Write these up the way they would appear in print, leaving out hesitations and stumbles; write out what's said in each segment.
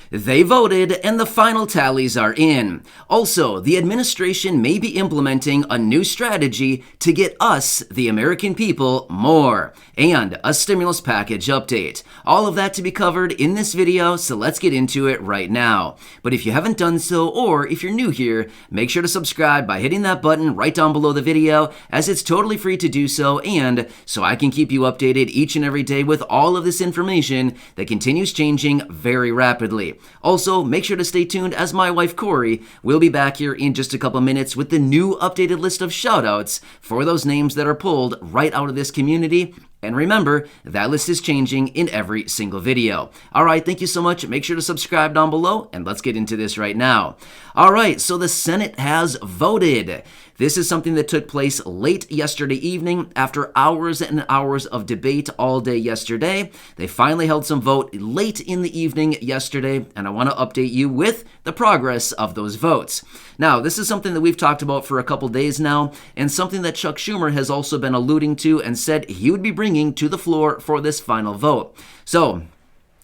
They voted and the final tallies are in. Also, the administration may be implementing a new strategy to get us, the American people, more. And a stimulus package update. All of that to be covered in this video, so let's get into it right now. But if you haven't done so, or if you're new here, make sure to subscribe by hitting that button right down below the video, as it's totally free to do so, and so I can keep you updated each and every day with all of this information that continues changing very rapidly. Also, make sure to stay tuned as my wife Corey will be back here in just a couple minutes with the new updated list of shoutouts for those names that are pulled right out of this community. And remember, that list is changing in every single video. Alright, thank you so much. Make sure to subscribe down below, and let's get into this right now. Alright, so the Senate has voted. This is something that took place late yesterday evening after hours and hours of debate all day yesterday. They finally held some vote late in the evening yesterday, and I want to update you with the progress of those votes. Now, this is something that we've talked about for a couple days now, and something that Chuck Schumer has also been alluding to and said he would be bringing to the floor for this final vote. So,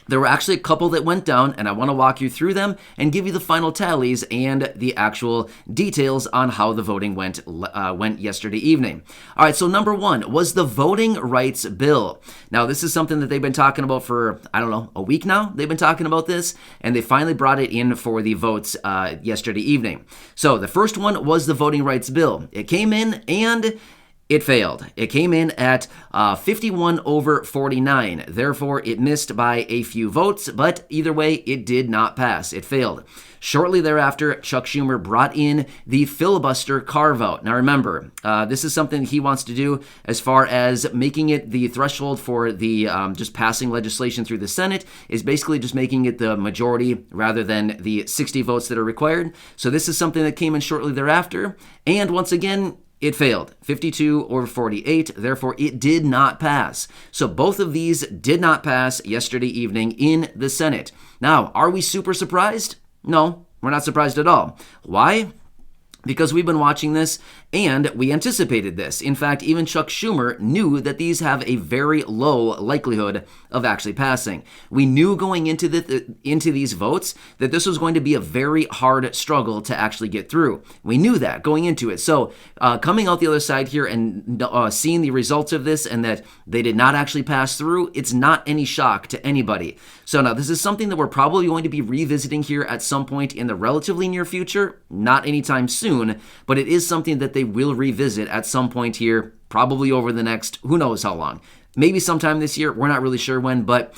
there were actually a couple that went down, and I want to walk you through them and give you the final tallies and the actual details on how the voting went yesterday evening. All right, so number one was the voting rights bill. Now, this is something that they've been talking about for, I don't know, a week now. They've been talking about this, and they finally brought it in for the votes yesterday evening. So the first one was the voting rights bill. It came in and it failed. It came in at 51 over 49. Therefore, it missed by a few votes, but either way, it did not pass. It failed. Shortly thereafter, Chuck Schumer brought in the filibuster carve-out. Now remember, this is something he wants to do as far as making it the threshold for the just passing legislation through the Senate is basically just making it the majority rather than the 60 votes that are required. So this is something that came in shortly thereafter. And once again, it failed, 52 over 48, therefore it did not pass. So both of these did not pass yesterday evening in the Senate. Now, are we super surprised? No, we're not surprised at all. Why? Because we've been watching this and we anticipated this. In fact, even Chuck Schumer knew that these have a very low likelihood of actually passing. We knew going into these votes that this was going to be a very hard struggle to actually get through. We knew that going into it. So coming out the other side here and seeing the results of this and that they did not actually pass through, it's not any shock to anybody. So now this is something that we're probably going to be revisiting here at some point in the relatively near future, not anytime soon, but it is something that they will revisit at some point here, probably over the next, who knows how long. Maybe sometime this year, we're not really sure when, but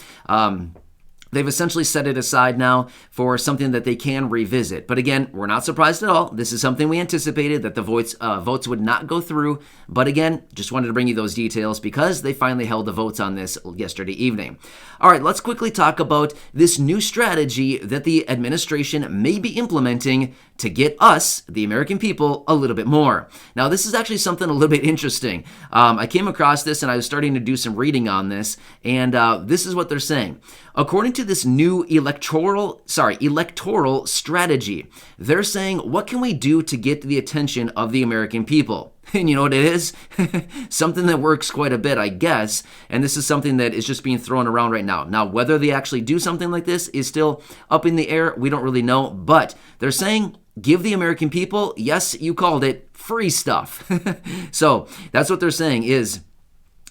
they've essentially set it aside now for something that they can revisit. But again, we're not surprised at all. This is something we anticipated, that the votes would not go through. But again, just wanted to bring you those details because they finally held the votes on this yesterday evening. All right, let's quickly talk about this new strategy that the administration may be implementing to get us, the American people, a little bit more. Now, this is actually something a little bit interesting. I came across this and I was starting to do some reading on this, and this is what they're saying. According to this new electoral strategy, they're saying, what can we do to get the attention of the American people? And you know what it is? Something that works quite a bit, I guess. And this is something that is just being thrown around right now. Now, whether they actually do something like this is still up in the air. We don't really know. But they're saying, give the American people, yes, you called it, free stuff. So that's what they're saying is,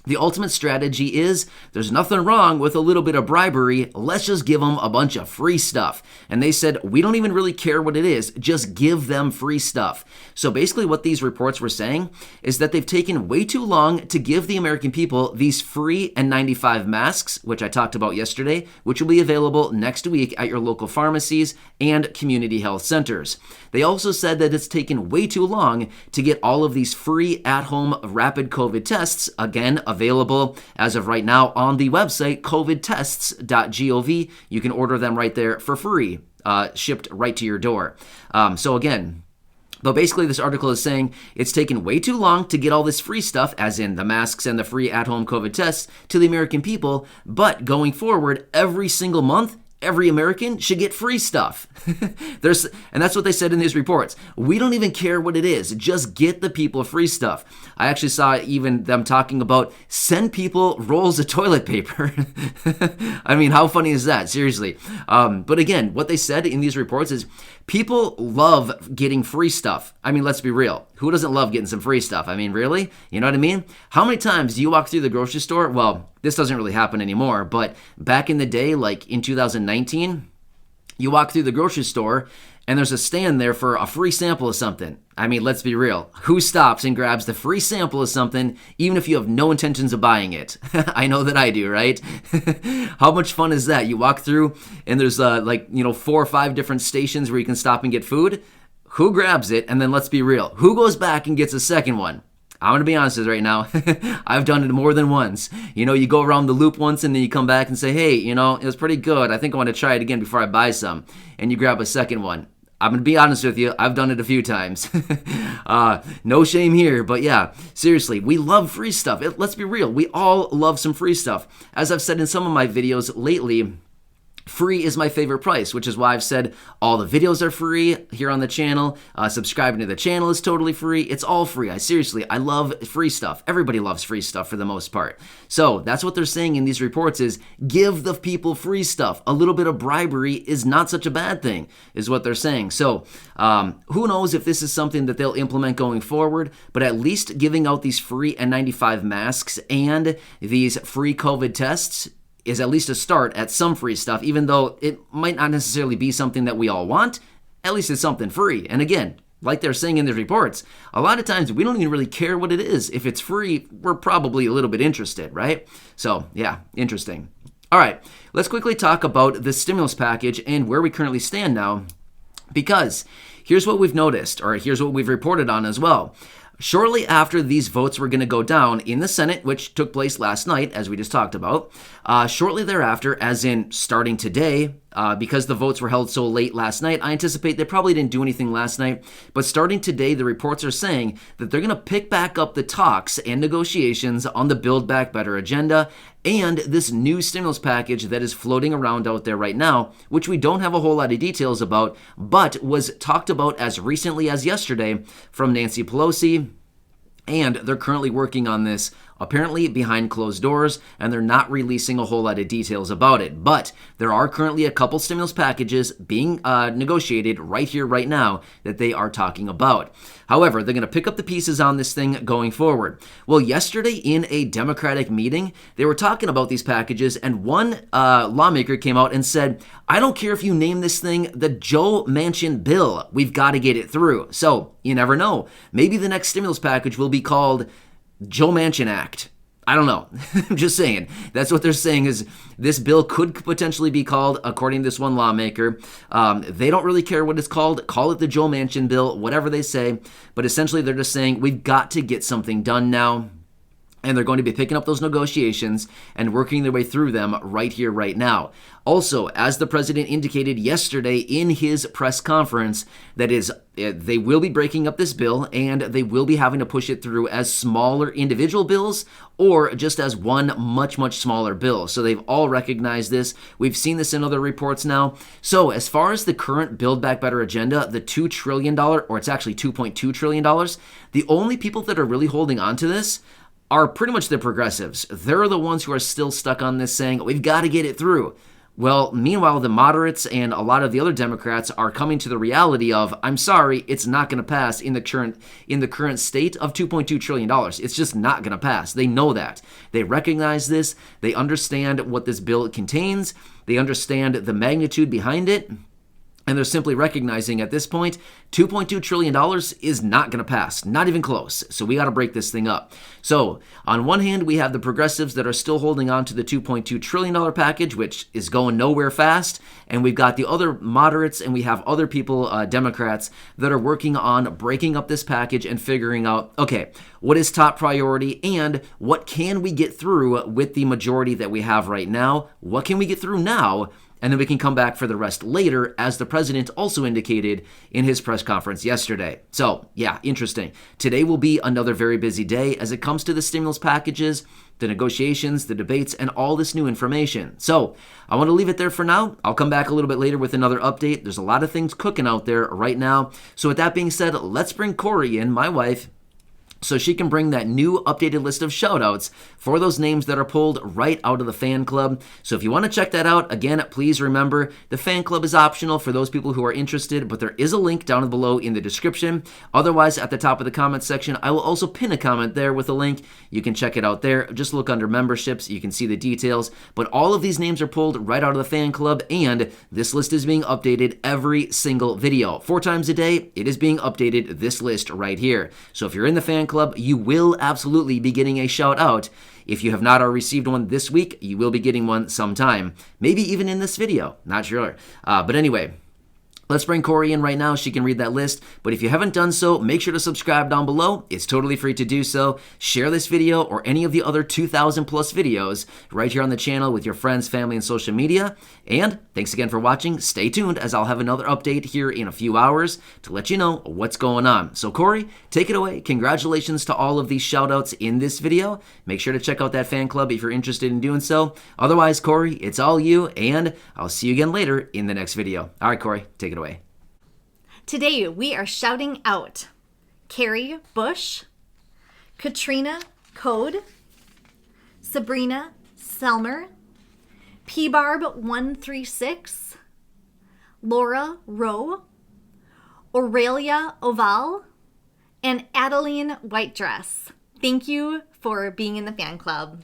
the ultimate strategy is there's nothing wrong with a little bit of bribery. Let's just give them a bunch of free stuff. And they said, we don't even really care what it is. Just give them free stuff. So basically what these reports were saying is that they've taken way too long to give the American people these free N95 masks, which I talked about yesterday, which will be available next week at your local pharmacies and community health centers. They also said that it's taken way too long to get all of these free at-home rapid COVID tests, again, available as of right now on the website covidtests.gov. You can order them right there for free, shipped right to your door. So again, but basically this article is saying it's taken way too long to get all this free stuff, as in the masks and the free at-home COVID tests, to the American people, but going forward, every single month, every American should get free stuff. And that's what they said in these reports. We don't even care what it is. Just get the people free stuff. I actually saw even them talking about send people rolls of toilet paper. I mean, how funny is that? Seriously. But again, what they said in these reports is people love getting free stuff. I mean, let's be real. Who doesn't love getting some free stuff? I mean, really? You know what I mean? How many times do you walk through the grocery store? Well, this doesn't really happen anymore, but back in the day, like in 2019, you walk through the grocery store and there's a stand there for a free sample of something. I mean, let's be real. Who stops and grabs the free sample of something even if you have no intentions of buying it? I know that I do, right? How much fun is that? You walk through and there's 4 or 5 different stations where you can stop and get food. Who grabs it? And then let's be real. Who goes back and gets a second one? I'm going to be honest with you right now. I've done it more than once. You go around the loop once and then you come back and say, hey, it was pretty good. I think I want to try it again before I buy some. And you grab a second one. I'm going to be honest with you. I've done it a few times. No shame here. But yeah, seriously, we love free stuff. Let's be real. We all love some free stuff. As I've said in some of my videos lately, free is my favorite price, which is why I've said all the videos are free here on the channel. Subscribing to the channel is totally free. It's all free. I love free stuff. Everybody loves free stuff for the most part. So that's what they're saying in these reports is give the people free stuff. A little bit of bribery is not such a bad thing, is what they're saying. So who knows if this is something that they'll implement going forward, but at least giving out these free N95 masks and these free COVID tests is at least a start at some free stuff, even though it might not necessarily be something that we all want. At least it's something free. And again, like they're saying in the reports, a lot of times we don't even really care what it is. If it's free, we're probably a little bit interested, right? So yeah, interesting. All right, let's quickly talk about the stimulus package and where we currently stand now, because here's what we've noticed, or here's what we've reported on as well. Shortly after these votes were going to go down in the Senate, which took place last night, as we just talked about, shortly thereafter, as in starting today, because the votes were held so late last night, I anticipate they probably didn't do anything last night, but starting today, the reports are saying that they're going to pick back up the talks and negotiations on the Build Back Better agenda and this new stimulus package that is floating around out there right now, which we don't have a whole lot of details about, but was talked about as recently as yesterday from Nancy Pelosi. And they're currently working on this, apparently behind closed doors, and they're not releasing a whole lot of details about it. But there are currently a couple stimulus packages being negotiated right here, right now, that they are talking about. However, they're going to pick up the pieces on this thing going forward. Well, yesterday in a Democratic meeting, they were talking about these packages, and one lawmaker came out and said, I don't care if you name this thing the Joe Manchin bill. We've got to get it through. So you never know. Maybe the next stimulus package will be called Joe Manchin Act. I don't know. I'm just saying. That's what they're saying is this bill could potentially be called, according to this one lawmaker. They don't really care what it's called. Call it the Joe Manchin bill, whatever they say. But essentially, they're just saying we've got to get something done now. And they're going to be picking up those negotiations and working their way through them right here, right now. Also, as the president indicated yesterday in his press conference, they will be breaking up this bill and they will be having to push it through as smaller individual bills or just as one much, much smaller bill. So they've all recognized this. We've seen this in other reports now. So as far as the current Build Back Better agenda, the $2 trillion, or it's actually $2.2 trillion, the only people that are really holding on to this are pretty much the progressives. They're the ones who are still stuck on this saying, we've got to get it through. Well, meanwhile, the moderates and a lot of the other Democrats are coming to the reality of, I'm sorry, it's not going to pass in the current state of $2.2 trillion. It's just not going to pass. They know that. They recognize this. They understand what this bill contains. They understand the magnitude behind it. And they're simply recognizing at this point, $2.2 trillion is not going to pass, not even close. So we got to break this thing up. So on one hand, we have the progressives that are still holding on to the $2.2 trillion package, which is going nowhere fast. And we've got the other moderates and we have other people, Democrats, that are working on breaking up this package and figuring out, okay, what is top priority and what can we get through with the majority that we have right now? What can we get through now? and then we can come back for the rest later, as the president also indicated in his press conference yesterday. So, yeah, interesting. Today will be another very busy day as it comes to the stimulus packages, the negotiations, the debates, and all this new information. So I want to leave it there for now. I'll come back a little bit later with another update. There's a lot of things cooking out there right now. So with that being said, let's bring Corey in, my wife, so she can bring that new updated list of shoutouts for those names that are pulled right out of the fan club. So if you want to check that out, again, please remember the fan club is optional for those people who are interested, but there is a link down below in the description. Otherwise, at the top of the comments section, I will also pin a comment there with a link. You can check it out there. Just look under memberships. You can see the details. But all of these names are pulled right out of the fan club, and this list is being updated every single video. 4 times a day, it is being updated, this list right here. So if you're in the fan club, you will absolutely be getting a shout out. If you have not already received one this week, you will be getting one sometime. Maybe even in this video. Not sure. But anyway, let's bring Corey in right now. She can read that list. But if you haven't done so, make sure to subscribe down below. It's totally free to do so. Share this video or any of the other 2,000 plus videos right here on the channel with your friends, family, and social media. And thanks again for watching. Stay tuned as I'll have another update here in a few hours to let you know what's going on. So Corey, take it away. Congratulations to all of these shout outs in this video. Make sure to check out that fan club if you're interested in doing so. Otherwise, Corey, it's all you, and I'll see you again later in the next video. All right, Corey, take it away. Today we are shouting out Carrie Bush, Katrina Code, Sabrina Selmer, PBarb136, Laura Rowe, Aurelia Oval, and Adeline Whitedress. Thank you for being in the fan club.